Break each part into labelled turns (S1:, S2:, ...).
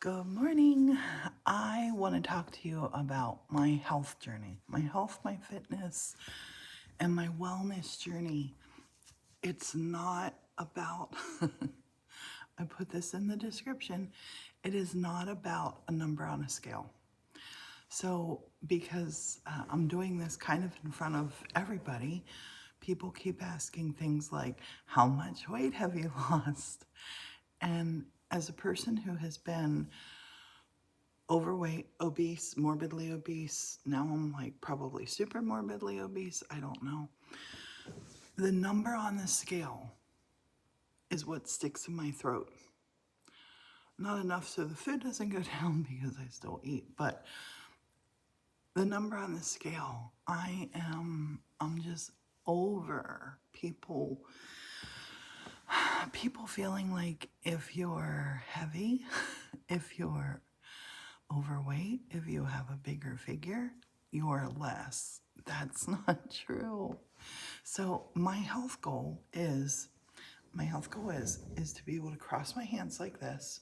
S1: Good morning. I want to talk to you about my health journey, my health, my fitness, and my wellness journey. It's not about, I put this in the description, it is not about a number on a scale. So, because I'm doing this kind of in front of everybody, people keep asking things like, how much weight have you lost? And as a person who has been overweight, obese, morbidly obese. Now I'm like probably super morbidly obese. I don't know. The number on the scale is what sticks in my throat. Not enough so the food doesn't go down because I still eat, but the number on the scale, I'm just over people feeling like if you're heavy, if you're overweight, if you have a bigger figure, you're less. That's not true. So my health goal is to be able to cross my hands like this,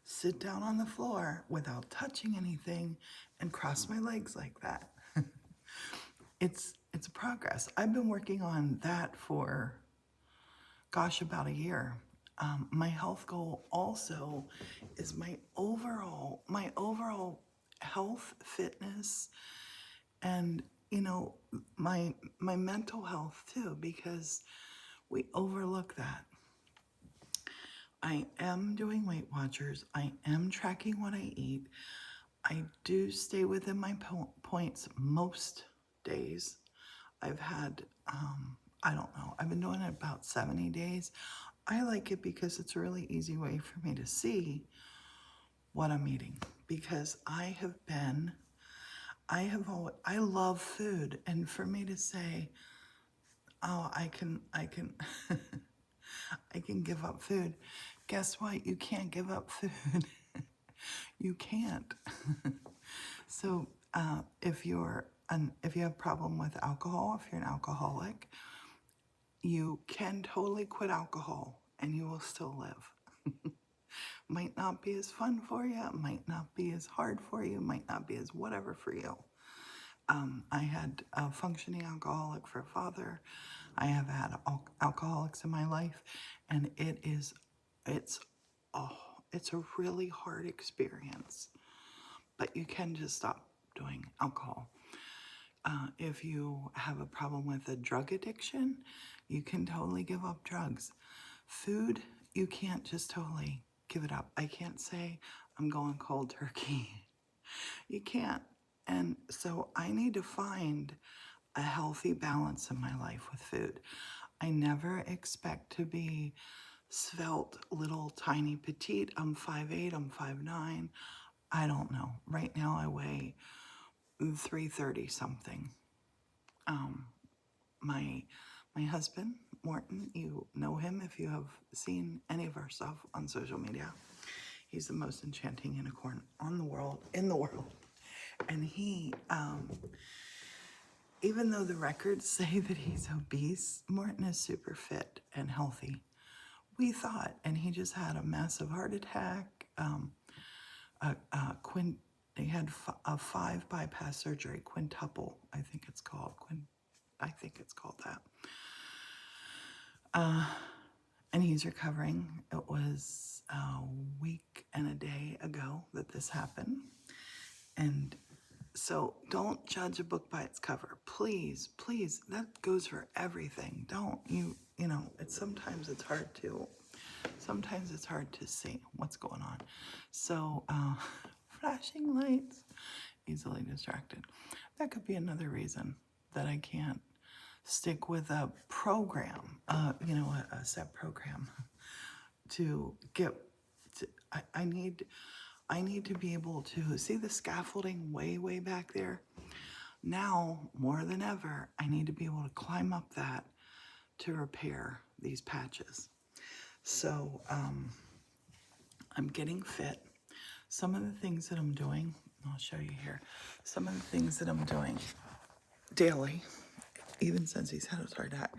S1: sit down on the floor without touching anything, and cross my legs like that. It's a progress. I've been working on that for about a year. My health goal also is my overall health, fitness, and my mental health too, because we overlook that. I am doing Weight Watchers. I am tracking what I eat. I do stay within my points most days. I've had, I don't know, I've been doing it about 70 days. I like it because it's a really easy way for me to see what I'm eating, because I love food. And for me to say, oh, I can I can give up food. Guess what? You can't give up food. You can't. So if you have a problem with alcohol, if you're an alcoholic, you can totally quit alcohol and you will still live. Might not be as fun for you, might not be as hard for you, might not be as whatever for you. I had a functioning alcoholic for a father. I have had alcoholics in my life, and it's oh, it's a really hard experience. But you can just stop doing alcohol. If you have a problem with a drug addiction, you can totally give up drugs. Food, you can't just totally give it up. I can't say I'm going cold turkey. You can't. And so I need to find a healthy balance in my life with food. I never expect to be svelte, little, tiny, petite. I'm 5'8", I'm 5'9". I don't know. Right now I weigh 330 something. My my husband, Morton, you know him if you have seen any of our stuff on social media. He's the most enchanting unicorn in the world. And he, even though the records say that he's obese, Morton is super fit and healthy. We thought, and he just had a massive heart attack. He had a 5 bypass surgery, quintuple, I think it's called. I think it's called that. And he's recovering. It was a week and a day ago that this happened. And so don't judge a book by its cover. Please, please, that goes for everything. Don't, sometimes it's hard to see what's going on. So, flashing lights, easily distracted. That could be another reason that I can't stick with a program, a set program to get to, I need to be able to see the scaffolding way back there. Now, more than ever, I need to be able to climb up that to repair these patches. So, I'm getting fit. Some of the things that I'm doing, I'll show you here. Some of the things that I'm doing daily, even since he's had his heart attack,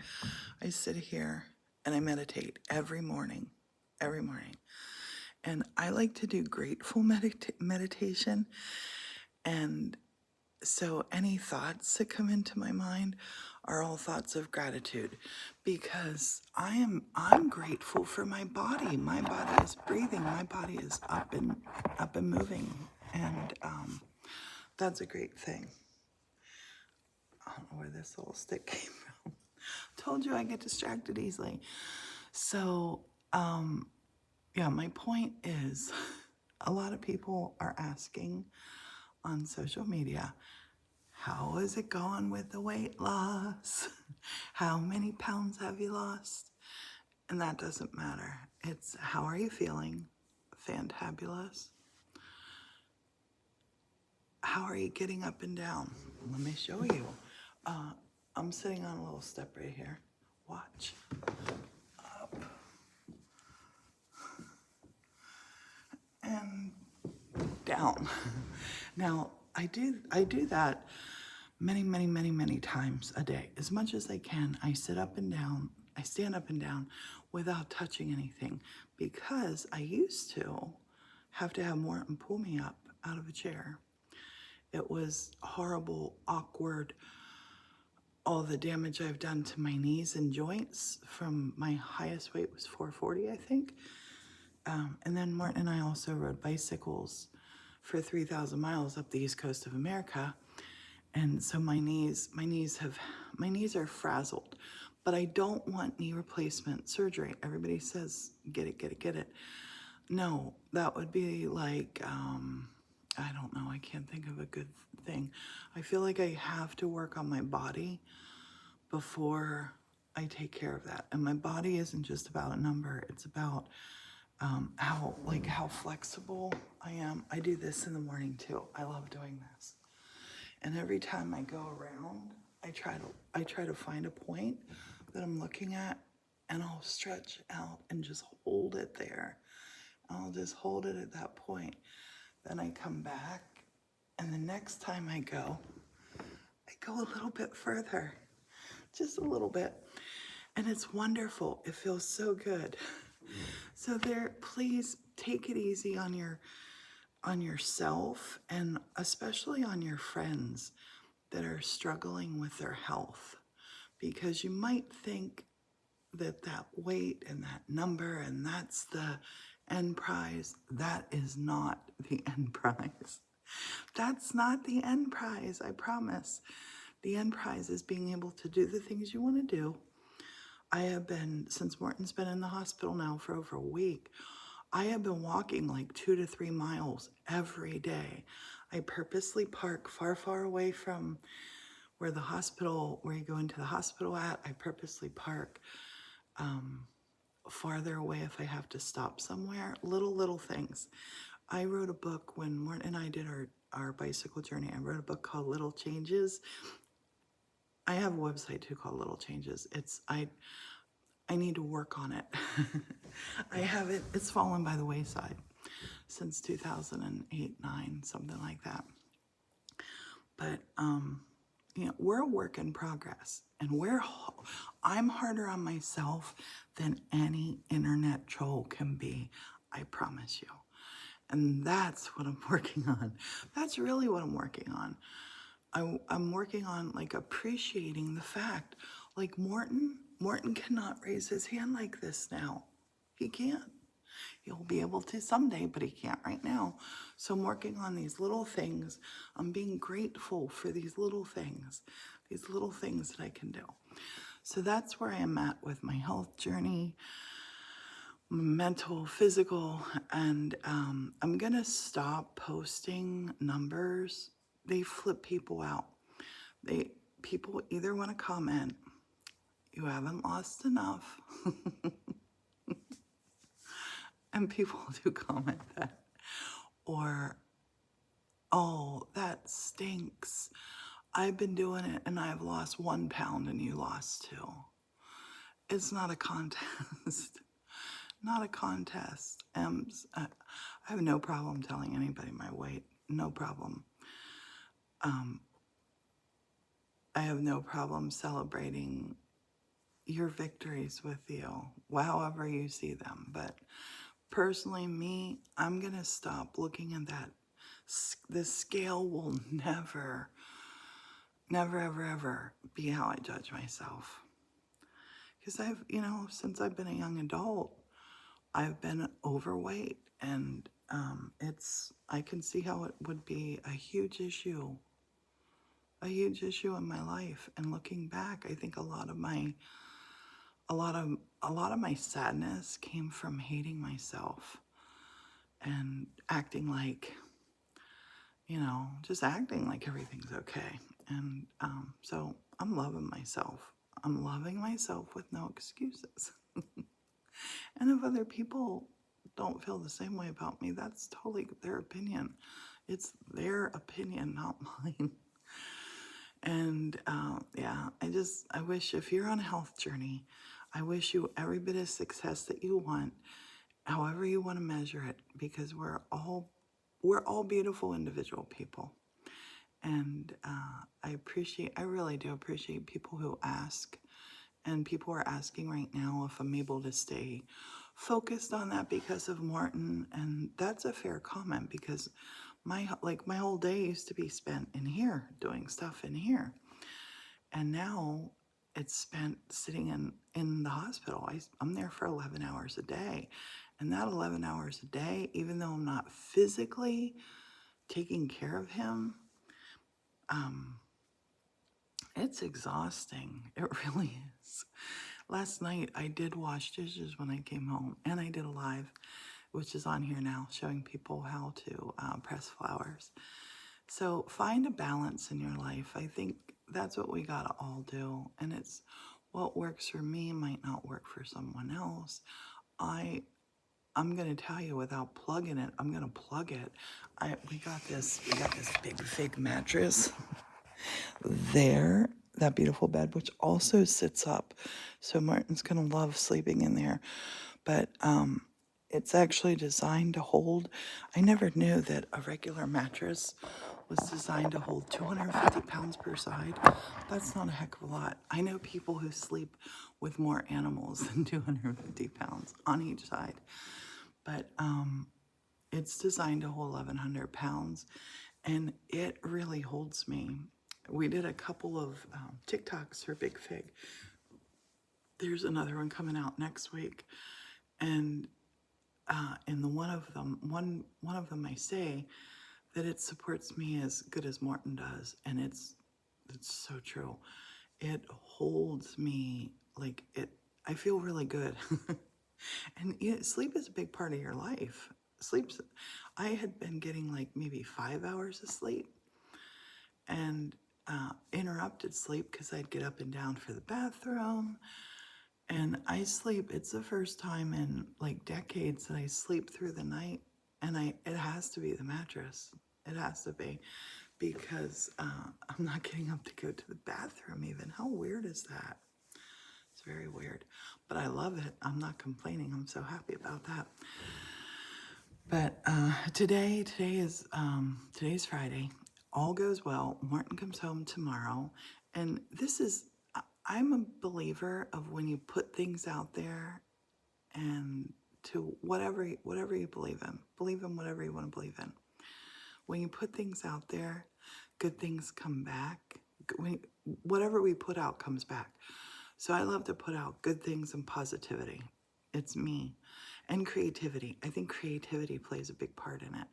S1: I sit here and I meditate every morning. And I like to do grateful meditation. And so any thoughts that come into my mind are all thoughts of gratitude, because I'm grateful for my body. My body is breathing. My body is up and moving. And that's a great thing. I don't know where this little stick came from. Told you I get distracted easily. So, yeah, my point is a lot of people are asking on social media, how is it going with the weight loss? How many pounds have you lost? And that doesn't matter. It's how are you feeling? Fantabulous. How are you getting up and down? Let me show you. I'm sitting on a little step right here. Watch. Up. And down. Now, I do that many times a day. As much as I can, I sit up and down, I stand up and down without touching anything, because I used to have to have Morton pull me up out of a chair. It was horrible, awkward, all the damage I've done to my knees and joints from my highest weight was 440, I think. And then Morton and I also rode bicycles for 3,000 miles up the east coast of America. And so my knees are frazzled, but I don't want knee replacement surgery. Everybody says, get it. No, that would be like, I don't know. I can't think of a good thing. I feel like I have to work on my body before I take care of that. And my body isn't just about a number. It's about how flexible I am. I do this in the morning too. I love doing this. And every time I go around, I try to find a point that I'm looking at, and I'll stretch out and just hold it there. I'll just hold it at that point. Then I come back, and the next time I go a little bit further, just a little bit. And it's wonderful. It feels so good. So please take it easy on yourself, and especially on your friends that are struggling with their health, because you might think that weight and that number and that's the end prize. That is not the end prize. That's not the end prize, I promise. The end prize is being able to do the things you want to do. I have been, since Morton's been in the hospital now for over a week, I have been walking like 2 to 3 miles every day. I purposely park far away from where you go into the hospital at. I purposely park farther away if I have to stop somewhere. Little things. I wrote a book when Morton and I did our bicycle journey. I wrote a book called Little Changes. I have a website too called Little Changes. I need to work on it. I have it. It's fallen by the wayside since 2008, 9, something like that. But we're a work in progress, and I'm harder on myself than any internet troll can be. I promise you. And that's what I'm working on. That's really what I'm working on. I'm working on appreciating the fact, Morton cannot raise his hand like this now. He can't. He'll be able to someday, but he can't right now. So I'm working on these little things. I'm being grateful for these little things that I can do. So that's where I am at with my health journey, mental, physical, and I'm gonna stop posting numbers. They flip people out. People either want to comment, you haven't lost enough, and people do comment that, or, oh, that stinks. I've been doing it and I've lost 1 pound and you lost 2. It's not a contest. Not a contest. I have no problem telling anybody my weight. No problem. I have no problem celebrating your victories with you, however you see them. But Personally, me, I'm going to stop looking at that. The scale will never, never, ever, ever be how I judge myself. Because since I've been a young adult, I've been overweight, and I can see how it would be a huge issue in my life. And looking back, I think a lot of my sadness came from hating myself and acting like, just acting like everything's okay. And so I'm loving myself. I'm loving myself with no excuses. And if other people don't feel the same way about me, that's totally their opinion. It's their opinion, not mine. And yeah, I wish, if you're on a health journey, I wish you every bit of success that you want, however you want to measure it, because we're all beautiful individual people. And I really do appreciate people who ask. And people are asking right now if I'm able to stay focused on that because of Morton. And that's a fair comment, because my whole day used to be spent in here, doing stuff in here. And now it's spent sitting in the hospital. I'm there for 11 hours a day. And that 11 hours a day, even though I'm not physically taking care of him, it's exhausting. It really is. Last night, I did wash dishes when I came home, and I did a live, which is on here now, showing people how to press flowers. So find a balance in your life. I think that's what we gotta all do. And it's what works for me might not work for someone else. I'm gonna tell you, without plugging it, I'm gonna plug it. We got this big fig mattress there, that beautiful bed, which also sits up. So Martin's gonna love sleeping in there. But it's actually designed to hold, I never knew that a regular mattress was designed to hold 250 pounds per side. That's not a heck of a lot. I know people who sleep with more animals than 250 pounds on each side. But it's designed to hold 1,100 pounds, and it really holds me. We did a couple of TikToks for Big Fig. There's another one coming out next week, and in the one of them, I say that it supports me as good as Morton does, and it's so true. It holds me like it. I feel really good, and sleep is a big part of your life. I had been getting like maybe 5 hours of sleep, and interrupted sleep because I'd get up and down for the bathroom. And I sleep, it's the first time in like decades that I sleep through the night. And it has to be the mattress. It has to be, because I'm not getting up to go to the bathroom even. How weird is that? It's very weird. But I love it. I'm not complaining. I'm so happy about that. But today's Friday. All goes well. Morton comes home tomorrow. And I'm a believer of when you put things out there, and to whatever you believe in whatever you want to believe in. When you put things out there, good things come back. Whatever we put out comes back. So I love to put out good things and positivity. It's me. And creativity. I think creativity plays a big part in it.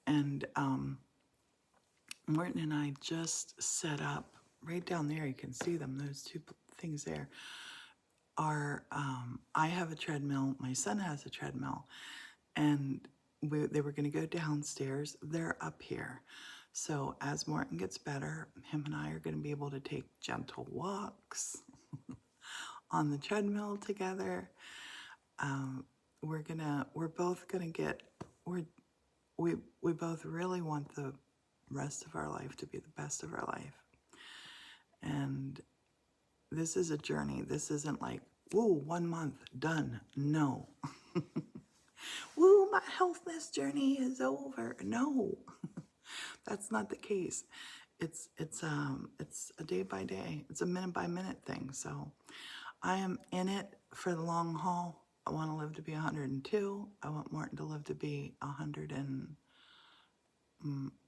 S1: And Morton and I just set up, right down there, you can see them, those two things there, are, I have a treadmill, my son has a treadmill, and they were going to go downstairs. They're up here. So as Morton gets better, him and I are going to be able to take gentle walks on the treadmill together. We both really want the rest of our life to be the best of our life. And this is a journey. This isn't like, whoa, 1 month, done. No. Woo, my healthness journey is over. No, that's not the case. It's a day by day. It's a minute by minute thing. So I am in it for the long haul. I want to live to be 102. I want Morton to live to be 100 and,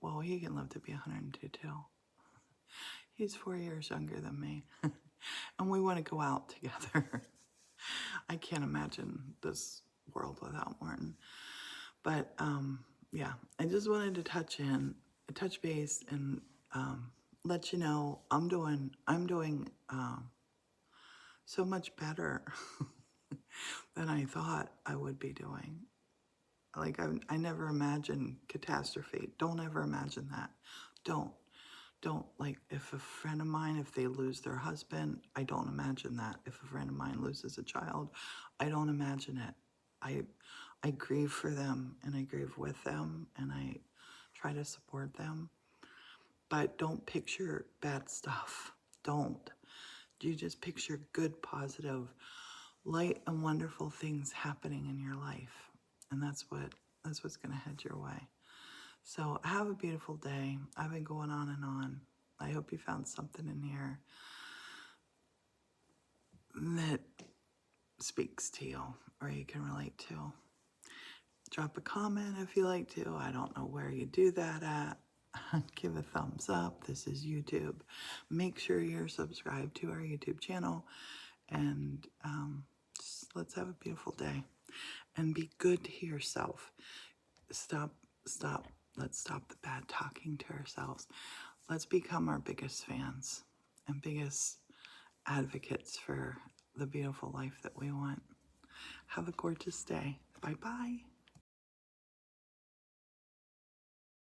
S1: well, he can live to be 102 too. He's 4 years younger than me. And we want to go out together. I can't imagine this world without Morton. But yeah, I just wanted to touch base, and let you know I'm doing so much better than I thought I would be doing. Like I never imagined catastrophe. Don't ever imagine that. Don't. Like, if a friend of mine, if they lose their husband, I don't imagine that. If a friend of mine loses a child, I don't imagine it. I grieve for them, and I grieve with them, and I try to support them. But don't picture bad stuff. Don't. You just picture good, positive, light, and wonderful things happening in your life. And that's what's going to head your way. So have a beautiful day. I've been going on and on. I hope you found something in here that speaks to you or you can relate to. Drop a comment if you like to. I don't know where you do that at. Give a thumbs up. This is YouTube. Make sure you're subscribed to our YouTube channel. And just let's have a beautiful day. And be good to yourself. Stop. Let's stop the bad talking to ourselves. Let's become our biggest fans and biggest advocates for the beautiful life that we want. Have a gorgeous day. Bye-bye.